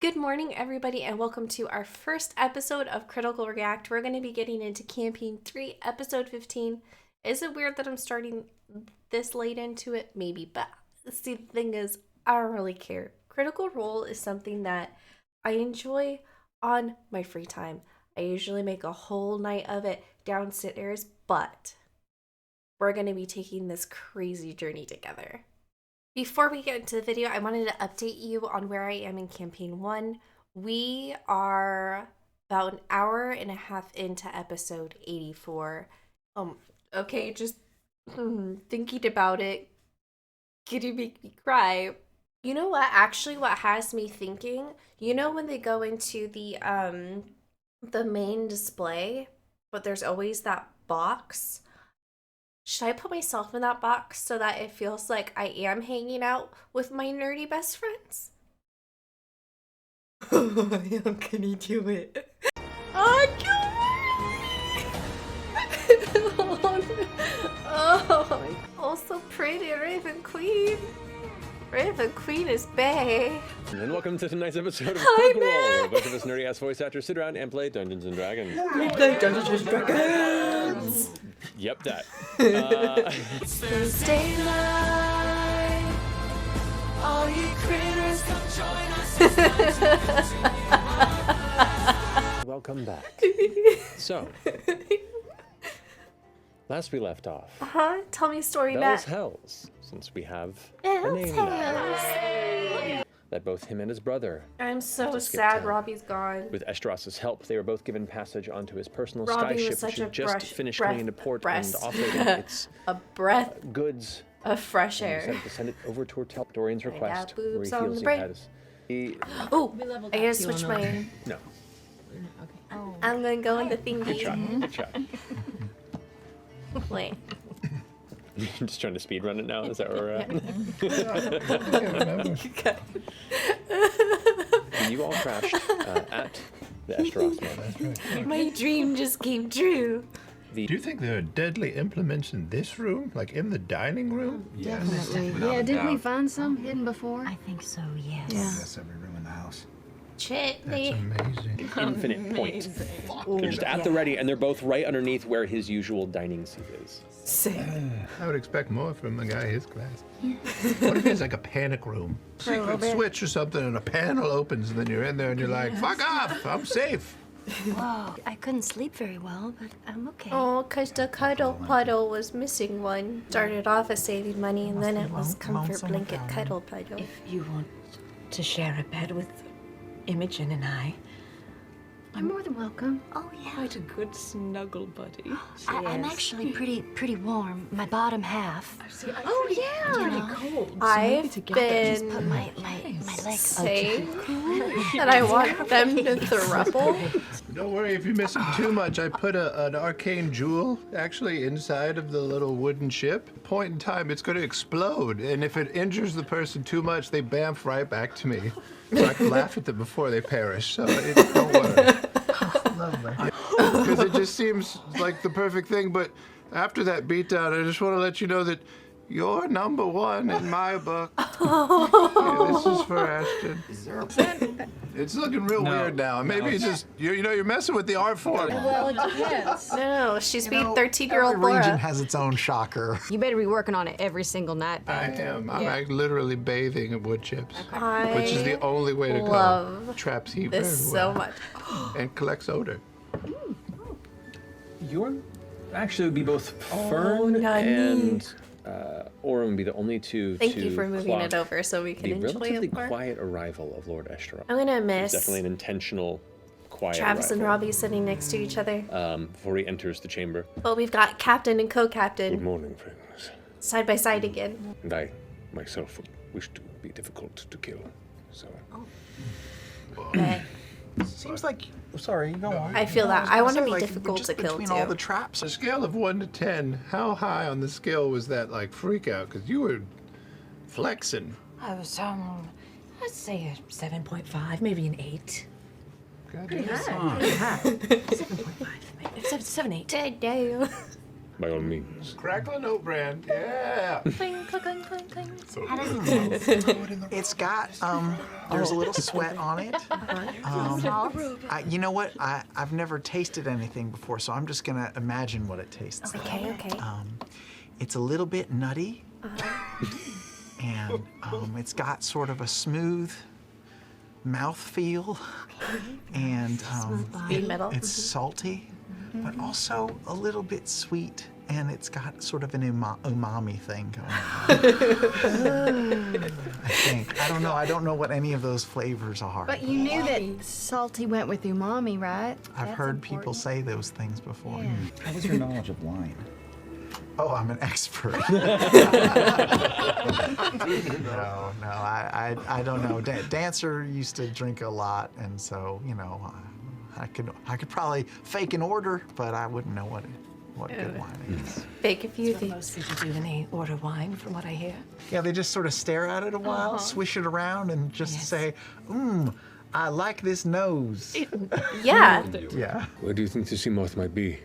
Good morning, everybody, and welcome to our first episode of Critical React. We're going to be getting into Campaign 3, Episode 15. Is it weird that I'm starting this late into it? Maybe, but see, the thing is, I don't really care. Critical Role is something that I enjoy on my free time. I usually make a whole night of it downstairs, but we're going to be taking this crazy journey together. Before we get into the video, I wanted to update you on where I am in Campaign 1. We are about an hour and a half into episode 84. Okay, just thinking about it, could you make me cry? You know what? Actually, what has me thinking, you know when they go into the main display, but there's always that box? Should I put myself in that box so that it feels like I am hanging out with my nerdy best friends? How can you do it? Oh, oh, so pretty, Raven Queen. Raven Queen is bae. And welcome to tonight's episode of Hi, Critical Role, where a bunch of us nerdy-ass voice actors sit around and play Dungeons & Dragons. We play Dungeons & Dragons! Yep, that. It's Thursday night. All you critters come join us. Welcome back. So, last we left off, Tell me a story, Bell's Matt. Hells, since we have a name now, that both him and his brother, I'm so to skip sad town. Robbie's gone. With Estros's help, they were both given passage onto his personal Robbie was skyship, such which a had just finished coming into port breast. and offloading its A breath goods. of fresh And air. decided to send it over to Dorian's request, where he boobs on feels the he brain. has. He, Oh, I gotta switch my... no, I'm gonna go in the good try, thingy. good try. Wait. You're just trying to speed run it now? Is that where we're at? You all crashed at the Esteros moment. My dream just came true. Do you think there are deadly implements in this room? Like in the dining room? Definitely. Yeah, didn't we find some hidden before? I think so, yes. Yes, every room in the house. That's Chitney. amazing. Infinite point. They're just at the ready, and they're both right underneath where his usual dining seat is. Sick. I would expect more from a guy his class. What if it's like a panic room? Secret switch or something and a panel opens and then you're in there and you're like, fuck off, I'm safe. Whoa. I couldn't sleep very well, but I'm okay. Oh, cause the cuddle puddle was missing one. Started off as saving money and then it was comfort blanket cuddle puddle. If you want to share a bed with Imogen and I'm more than welcome. Oh, yeah. quite a good snuggle buddy. I'm actually pretty warm. My bottom half. Oh, yeah. Cold. I've Put been my legs saying that I want them to throuple. Don't worry if you miss him too much. I put an arcane jewel actually inside of the little wooden ship. Point in time, it's going to explode. And if it injures the person too much, they bamf right back to me. So I can laugh at them before they perish. So don't worry. Because it just seems like the perfect thing. But after that beatdown, I just want to let you know that you're number one in my book. Yeah, this is for Ashton. Is there a pen? It's looking real weird now. Maybe it's just, you're messing with the art form. Well, it depends. No, she's being 13-year-old Every region Laura. has its own shocker. You better be working on it every single night. I am. I'm like literally bathing in wood chips, I which is the only way to go. love Traps heat this very so well much. and collects odor. Your actually would be both Fern Nani. and Orem would be the only two Thank to you for moving it clock over so we can the enjoy relatively it more. quiet arrival of Lord Esteros. I'm gonna It's miss definitely an intentional quiet Travis and arrival. Robbie sitting next to each other. Before he enters the chamber. But we've got captain and Good co-captain morning, friends. side by side again. And I, myself, wish to be difficult to kill. So, But Seems like, sorry, go on. I feel that. was I gonna want to say, be like, difficult just to kill between too. all the traps. A scale of 1 to 10, how high on the scale was that like freak out? Because you were flexing. I was, I'd say a 7.5, maybe an 8. God, Pretty high. 7.5, maybe. 7, 8. Damn. by all means. Crackling Oat Brand, yeah. Cling, cling, cling, cling, cling. How does it taste? It's got, there's a little sweat on it. You know what? I've never tasted anything before, so I'm just gonna imagine what it tastes like. Okay. It's a little bit nutty, and it's got sort of a smooth mouth feel, and it's salty, but also a little bit sweet, and it's got sort of an umami thing going on. I think. I don't know what any of those flavors are. But you knew that salty went with umami, right? I've heard people say those things before. How was your knowledge of wine? Oh, I'm an expert. No, I don't know. Dancer used to drink a lot, and so I could probably fake an order, but I wouldn't know what good wine is. Bake a few What things. most people do when they order wine, from what I hear. Yeah, they just sort of stare at it a while, swish it around, and just say, I like this nose. Yeah. Yeah. Where do you think this Emoth might be?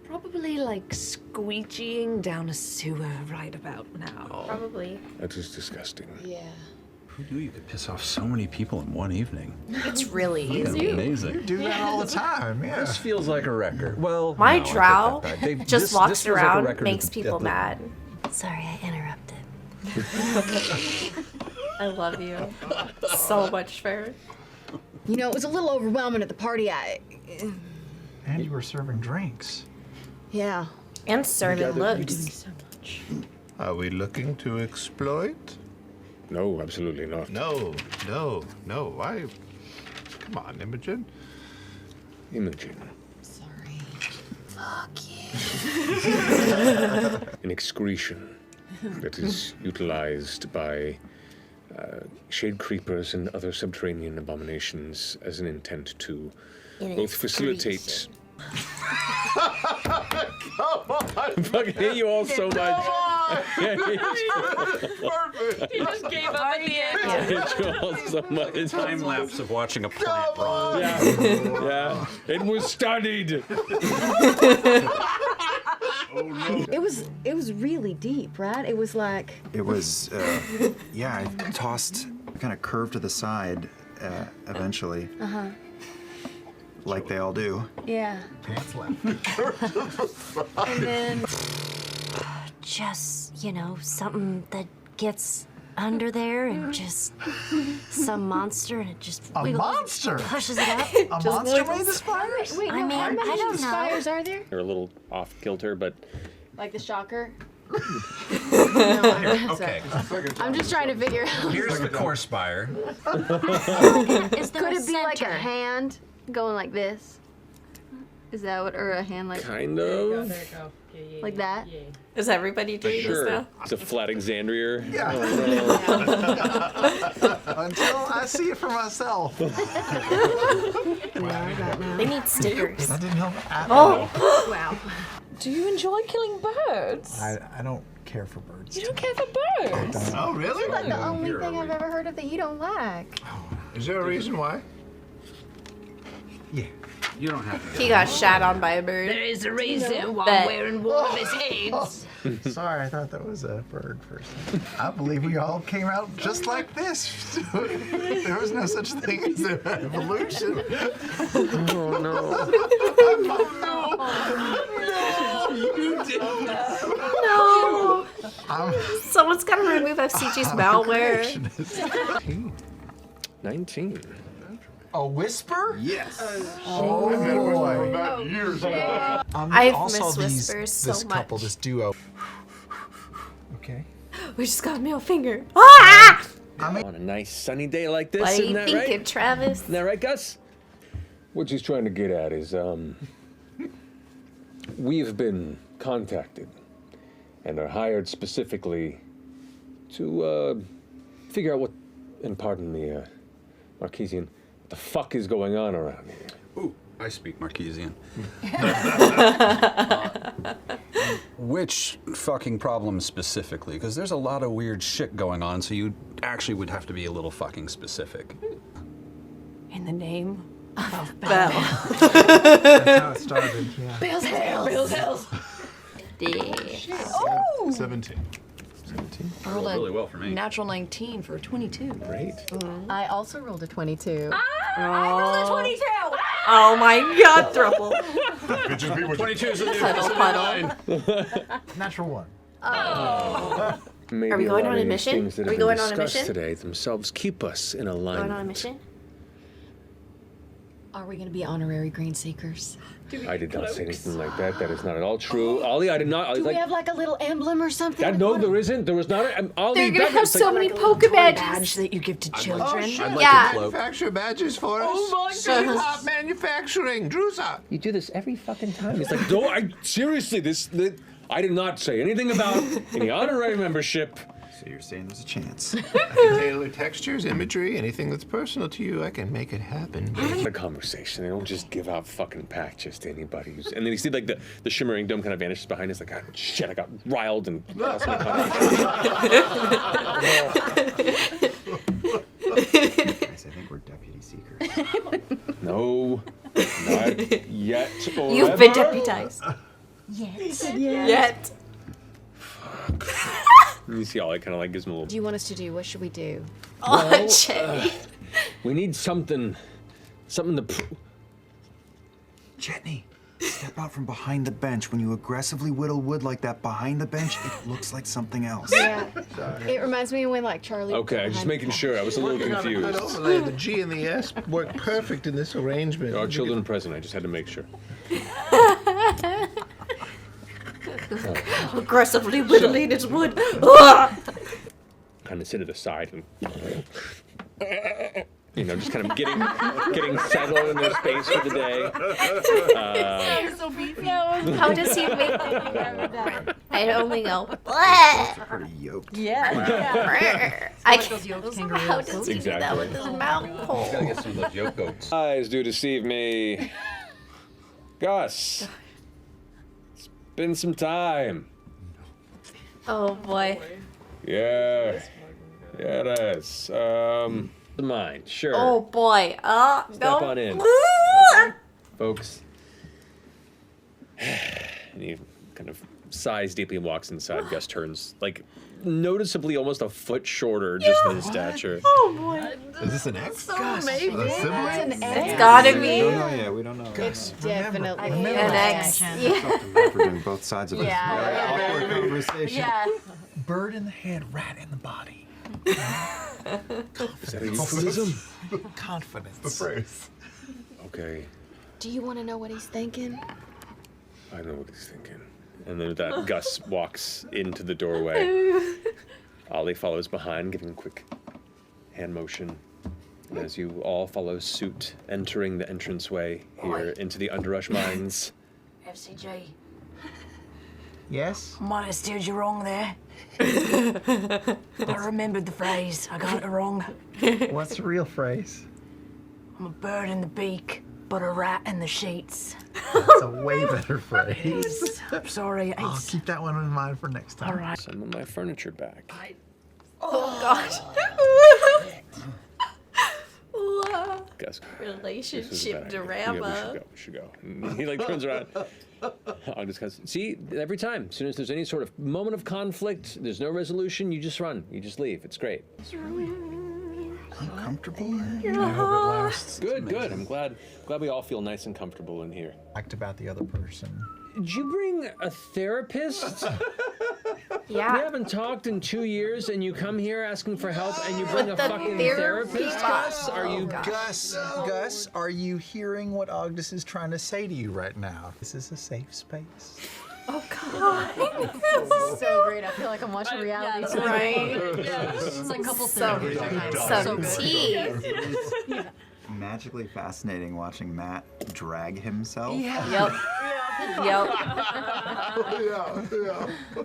Probably like squeegeeing down a sewer right about now. Probably. That is disgusting. Yeah. Who knew you could piss off so many people in one evening? It's really easy. Amazing. Do that all the time, yeah. This feels like a record. Well, My no, I take drow that back. They- just this walks feels like a around, record makes at the- people at the- mad. Sorry, I interrupted. I love you so much, Farron. You know, it was a little overwhelming at the party. And you were serving drinks. Yeah. And serving looks. So much. Are we looking to exploit? No, absolutely not. No. Why? Come on, Imogen. Imogen. Sorry. An excretion that is utilized by shade creepers and other subterranean abominations as an intent to both facilitate. Fucking hate you all so much. I hate He just gave up at the end. you all so much. Time lapse of watching a plant rot. Yeah, it was studied. It was really deep, right? It was like It was, I tossed, kind of curved to the side eventually. Like they all do. yeah. Pants left. And then Just, something that gets under there and just some monster and it just A wiggles, monster? pushes it up. A monster made the spiders? wait, I no, mean, how many I don't know. spires are there? They're a little off kilter, but Like the shocker? Okay, I'm just trying to figure out. here's the core spire. Is there Could a it be like a center? hand going like this? Is that what, or a hand like Kind of. like that? Is everybody doing sure. this now? It's a flat Exandria. Yeah. Until I see it for myself. They need stickers. That didn't help at all. Oh, Wow. Do you enjoy killing birds? I don't care for birds. You don't care for birds? Oh, really? Like the only thing I've ever heard of that you don't like. Is there a reason why? Yeah. You don't have to. he got shat on by a bird. There is a reason why Bet. I'm wearing one of his heads. Sorry, I thought that was a bird for a second. I believe we all came out just like this. There was no such thing as an evolution. Oh no. No. I'm Someone's got to remove FCG's malware. 19. a whisper? Yes. Oh boy. I've also missed these, whispers so this couple, much. this duo. Okay. We just got a middle finger. Ah! On a nice sunny day like this, What are isn't you that thinking, right? Travis? Isn't that right, Gus? What she's trying to get at is, we've been contacted and are hired specifically to figure out what, and pardon the Marquesian, what the fuck is going on around here. Ooh, I speak Marquesian. Which fucking problem specifically? Because there's a lot of weird shit going on, so you actually would have to be a little fucking specific. In the name of Bell. That's how it started, yeah. Bill's Hills. Bill's Hills. Oh! 17. 17. I rolled really well for me. Natural 19 for 22. Great. I also rolled a 22. I rolled a 22! Oh my god, throuple. 22 is a new Puddle. Natural 1. Maybe Are we a going lot on of a these mission? things that Are have we been going on a discussed mission? today themselves keep us in alignment. Going on a mission? Are we going to be honorary green seekers? I did not say anything like that. That is not at all true. Ollie, I did not. I Do was we like, have like a little emblem or something? that, no, there isn't. There was not. Ollie, They're gonna that have was so like, many Toy Pokebadges. badge that you give to children. Oh, shit. I'd like Yeah. a cloak. Manufacture badges for us. Oh my K-pop manufacturing. Druza. You do this every fucking time. It's like, no, I seriously, I did not say anything about any honorary membership. So you're saying there's a chance. I can tailor textures, imagery, anything that's personal to you. I can make it happen. It's a conversation. They don't just give out fucking patches to anybody. And then you see like the shimmering dome kind of vanishes behind us. Like, God, shit, I got riled and lost my Guys, I think we're deputy seekers. No, not yet. You've been deputized. Yet. You see, Ollie kind of like gives him a Do little. you want us to do? What should we do? Oh, Chetney. We need something to. Chetney, step out from behind the bench. When you aggressively whittle wood like that behind the bench, it looks like something else. Yeah. It reminds me of when like Charlie. Okay, just making sure. I was a little Working on a good confused. overlay. The G and the S work perfect in this arrangement. There are children present. I just had to make sure. Aggressively whittling his wood. Ugh. Kind of sit to the side and, just kind of getting settled in their space for the day. So beefy. How does he make it? I only go. Pretty yoked. Yeah. I Like those can't. yoked kangaroos. How does he do that with his mouth Gotta hole? get some of those yoke goats. Eyes do deceive me. Gus. It's been some time. Oh boy. Yeah. Yeah, it is. The mind, sure. Oh boy. Step no. on in. Folks. And he kind of sighs deeply and walks inside. Gus turns, like, noticeably almost a foot shorter just in his stature. Oh boy. Is this an X? Maybe. A sibling? It's an It's gotta We be don't know yet. We don't know. It's definitely an X. Yeah. We're doing both sides of it. Yeah. Awkward conversation. Yeah. Bird in the head, rat in the body. Is that a euphemism? Confidence. The phrase. Okay, Do you want to know what he's thinking? I know what he's thinking. And then that Gus walks into the doorway. Ollie follows behind, giving a quick hand motion. And as you all follow suit, entering the entranceway here into the Underrush Mines. FCJ, Yes? might have steered you wrong there. I remembered the phrase. I got it wrong. What's the real phrase? I'm a bird in the beak, but a rat in the sheets. That's a way better phrase. I'm sorry. I'll It's keep that one in mind for next time. all right. Some of my furniture back. Oh gosh. Gus. This is Relationship bad. Yeah, drama. we should go. And he like turns around. I'll just see, every time, as soon as there's any sort of moment of conflict, there's no resolution, you just run. You just leave. It's great. Uncomfortable? I hope it lasts. Good, good. I'm glad we all feel nice and comfortable in here. Fact about the other person. Did you bring a therapist? We Yeah. haven't talked in 2 years, and you come here asking for help, and you bring a the fucking therapy therapist, Gus? Are you? Gus, are you hearing what Ogdus is trying to say to you right now? This is a safe space. Oh god. So great. I feel like I'm watching reality. Yeah, right. It's like couple Some things. tea. Magically fascinating watching Matt drag himself. Yep. Yep.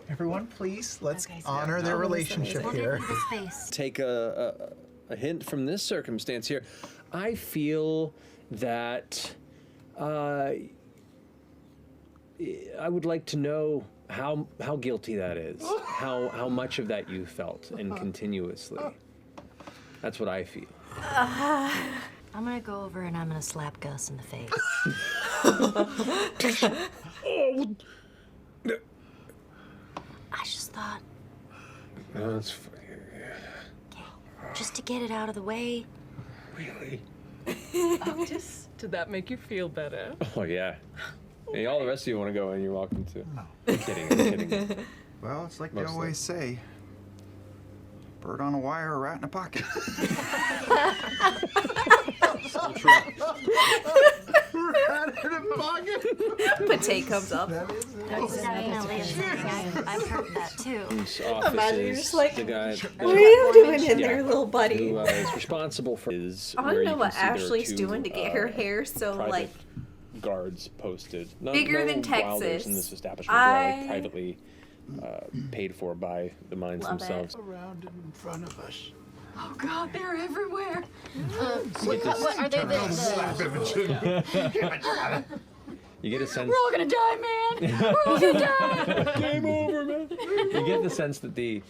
Everyone, please, let's honor their relationship here. Take a hint from this circumstance here. I feel that I would like to know how guilty that is, how much of that you felt and continuously. That's what I feel. I'm gonna go over and I'm gonna slap Gus in the face. just thought, No, that's just to get it out of the way. really. Did that make you feel better? Oh yeah. Hey, all the rest of you want to go in, you're welcome to. No. I'm kidding. I'm kidding. Well, it's like they Mostly. always say. Bird on a wire, a rat in a pocket. Pate comes up. That's definitely something I've heard that too. Whose Imagine office you're is just like, the guy what are you doing in Yeah. there, little buddy? who is responsible for his. I where don't you know can what see there are Ashley's two, doing to get her hair so private like guards posted. bigger than wilders Texas. in this establishment are I like privately paid for by the mines love themselves. Around and in front of us. Oh God, they're everywhere. What are they? You get a sense. We're all gonna die, man. We're all gonna die. Game over, man. You get the sense that the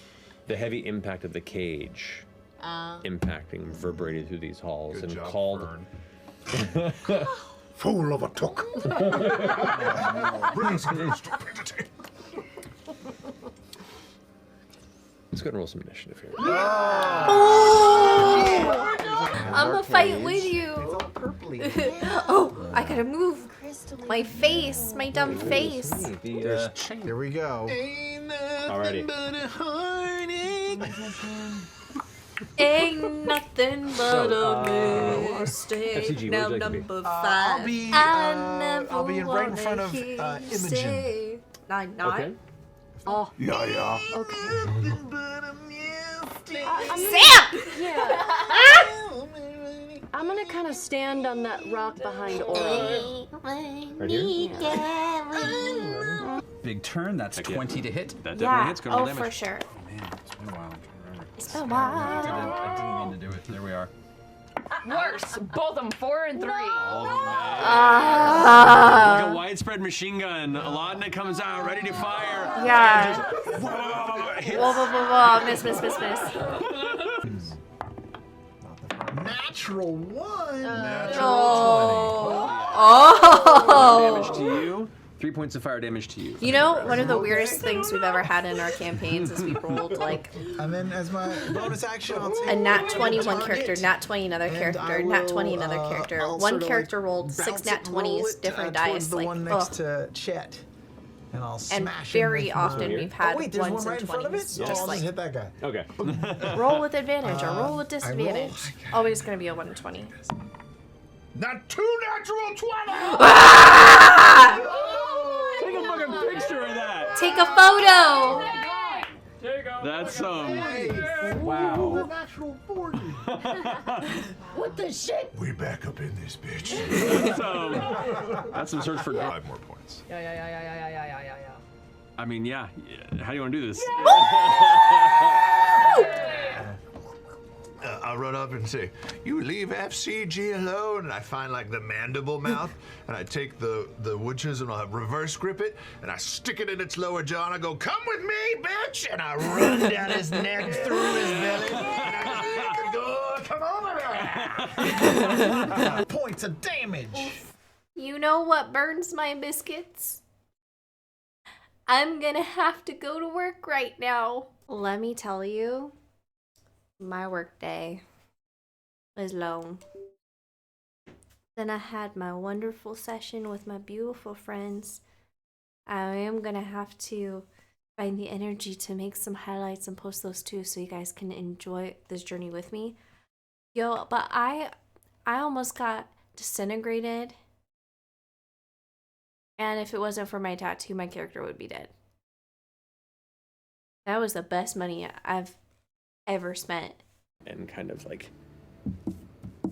heavy impact of the cage impacting, reverberated through these halls, and called. Fool of a took. Let's go and roll some initiative here. I'm gonna fight with you. Purpley. Oh, I gotta move my face, my dumb face. There we go. Alrighty. Ain't nothing but So, a mistake. FCG, Now where'd you like to be? number I'll 5. be, I never I'll be right in wanna front of hear you Imogen. say. I'm not. Okay. Oh, Yeah, yeah. okay. Sam! Yeah. I'm gonna kind of stand on that rock behind Aura. Right here? Big turn. That's 20 to hit. That definitely Yeah. hits. Go roll Oh, damage. for sure. Oh man, it's been a while. I'm trying to remember. It's been a I while. didn't mean to do it. There we are. Worse. Both of them, 4 and 3. Like a widespread machine gun. Aladna comes out, ready to fire. Yeah. Just, Whoa, whoa, whoa, whoa. Miss, miss, miss, miss. Natural 1. Oh. damage to you. 3 points of fire damage to you. You know, one of the weirdest things we've ever had in our campaigns is we rolled like And then as my bonus action, I'll take a nat 20 one target, character, nat 20 another and character, I nat will, 20 another character. I'll One sort of, character like, rolled 6 bounce nat it, roll 20s, it, different towards dice. the Like, one oh. next to Chet. And I'll And smash very him with often my... we've had oh, wait, there's ones one right and in front of it? 20s. Oh, Just I'll like just hit that guy. Okay. roll with advantage or roll with I disadvantage. roll. Always going to be a 1 in 20. Not 2 natural 20. Take a fucking picture of that. Take a photo. That's Wow. Natural 40. What the shit? We back up in this bitch. That's some search for. 5 more points. Yeah. I mean, yeah. How do you want to do this? I run up and say, "You leave FCG alone." And I find like the mandible mouth, and I take the wood chisel and I reverse grip it, and I stick it in its lower jaw, and I go, "Come with me, bitch!" And I run down his neck through his belly, and I go, "Come over here!" Points of damage. You know what burns my biscuits? I'm gonna have to go to work right now. Let me tell you, my work day was long. Then I had my wonderful session with my beautiful friends. I am gonna have to find the energy to make some highlights and post those too so you guys can enjoy this journey with me. Yo, but I almost got disintegrated. And if it wasn't for my tattoo, my character would be dead. That was the best money I've ever spent. And kind of like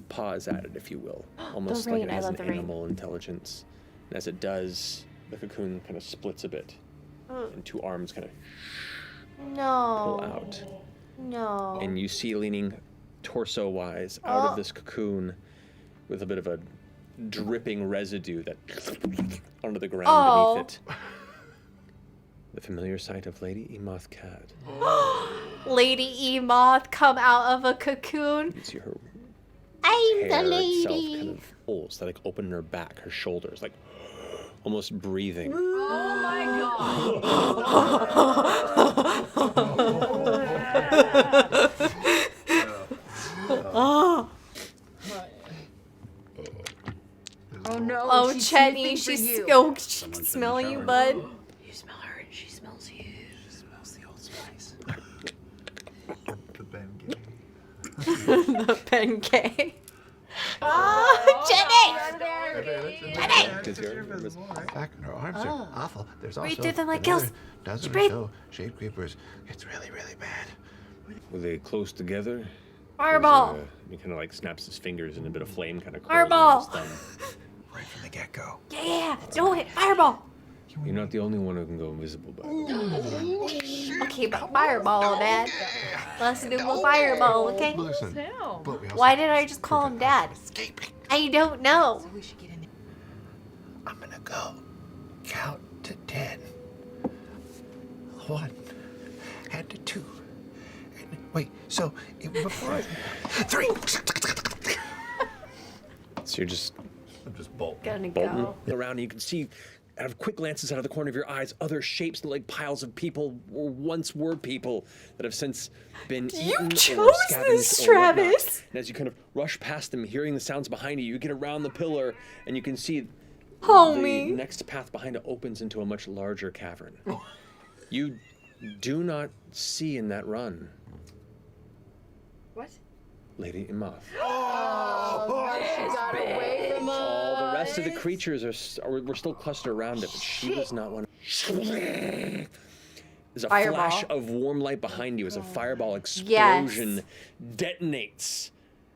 paws at it, if you will. Almost like rain, it I has love an the rain. animal intelligence. And as it does, the cocoon kind of splits a bit. And 2 arms kind of No. pull out. No. And you see leaning torso-wise out of this cocoon with a bit of a dripping residue that onto the ground beneath it. The familiar sight of Lady Emoth Cad. Lady Emoth come out of a cocoon. You see her I'm hair the itself lady. kind of pulls, like open her back, her shoulders, like almost breathing. Oh my Oh, Oh no. oh, she's Chetney, sniffing for she's you. oh, she can smell you, bud. You smell her and she smells you. She smells the Old Spice. The Ben The pen K. Oh, Jenny! Back in her arms are awful. There's also Breathe through them like another gills. dozen or Breathe. so shade creepers. It's really, really bad. Were they close together? Fireball. He kind of like snaps his fingers and a bit of flame kind of Fireball. his thumb. Right from the get-go. Yeah, do it. Fireball. You're not the only one who can go invisible, by the way. Okay, but fireball, Dad. Let's do a fireball, okay? Listen, but we also Why did I just call him Dad? escaping. I don't know. I'm gonna go count to 10. 1 and to 2. And wait, so before I 3. So you're just Gonna bolting go. around, and you can see, out of quick glances out of the corner of your eyes, other shapes like piles of people, or once were people that have since been eaten or chose scavenged this, or whatnot. Travis. And as you kind of rush past them, hearing the sounds behind you, you get around the pillar, and you can see Homie. the next path behind it opens into a much larger cavern. You do not see in that run What? Lady Emoth. She got away from us. All the rest of the creatures were still clustered around it, but she was not one. There's a Fireball. flash of warm light behind you as a fireball explosion detonates.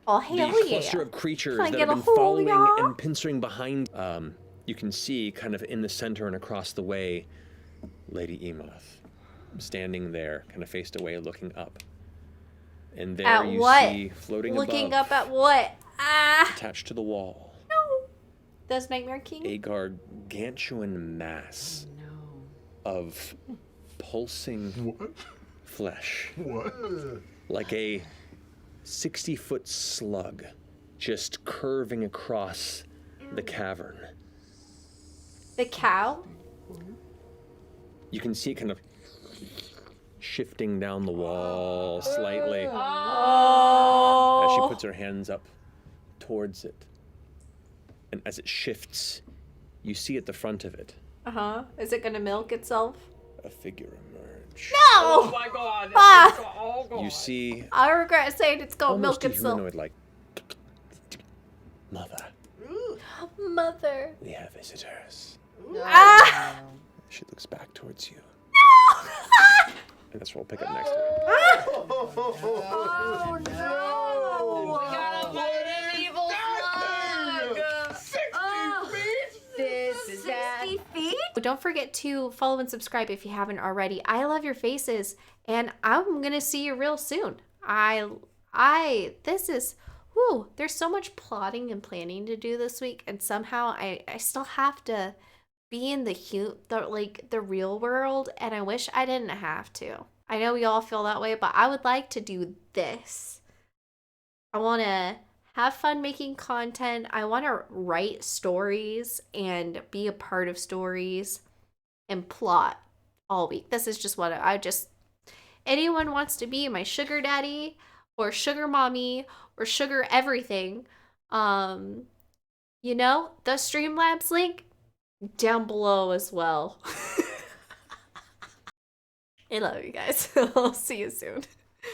Oh, The hell yeah. cluster of creatures Can I that get have a been hold, following y'all? and pincering behind. You can see, kind of in the center and across the way, Lady Emoth standing there, kind of faced away, looking up. And there At you what? see, floating Looking above, up at what? Ah. attached to the wall, No. That's Nightmare King? a gargantuan mass of pulsing flesh. What? Like a 60-foot slug just curving across the cavern. The cow? You can see it kind of shifting down the wall slightly Oh. as she puts her hands up towards it. And as it shifts, you see at the front of it Uh-huh. Is it gonna milk itself? a figure emerge. No! Oh my god. Ah! Oh god. You see I regret saying it's gonna almost milk a itself. humanoid-like mother. Mother. We have visitors. Ah! She looks back towards you. And that's what we'll pick up next time. Oh no! We gotta fight an evil slug! 60 feet? This is that. 60 feet? Don't forget to follow and subscribe if you haven't already. I love your faces, and I'm gonna see you real soon. This is, whew, there's so much plotting and planning to do this week, and somehow I still have to be in the real world, and I wish I didn't have to. I know we all feel that way, but I would like to do this. I want to have fun making content. I want to write stories and be a part of stories and plot all week. This is just what anyone wants to be my sugar daddy or sugar mommy or sugar everything. The Streamlabs link down below as well. I love you guys. I'll see you soon.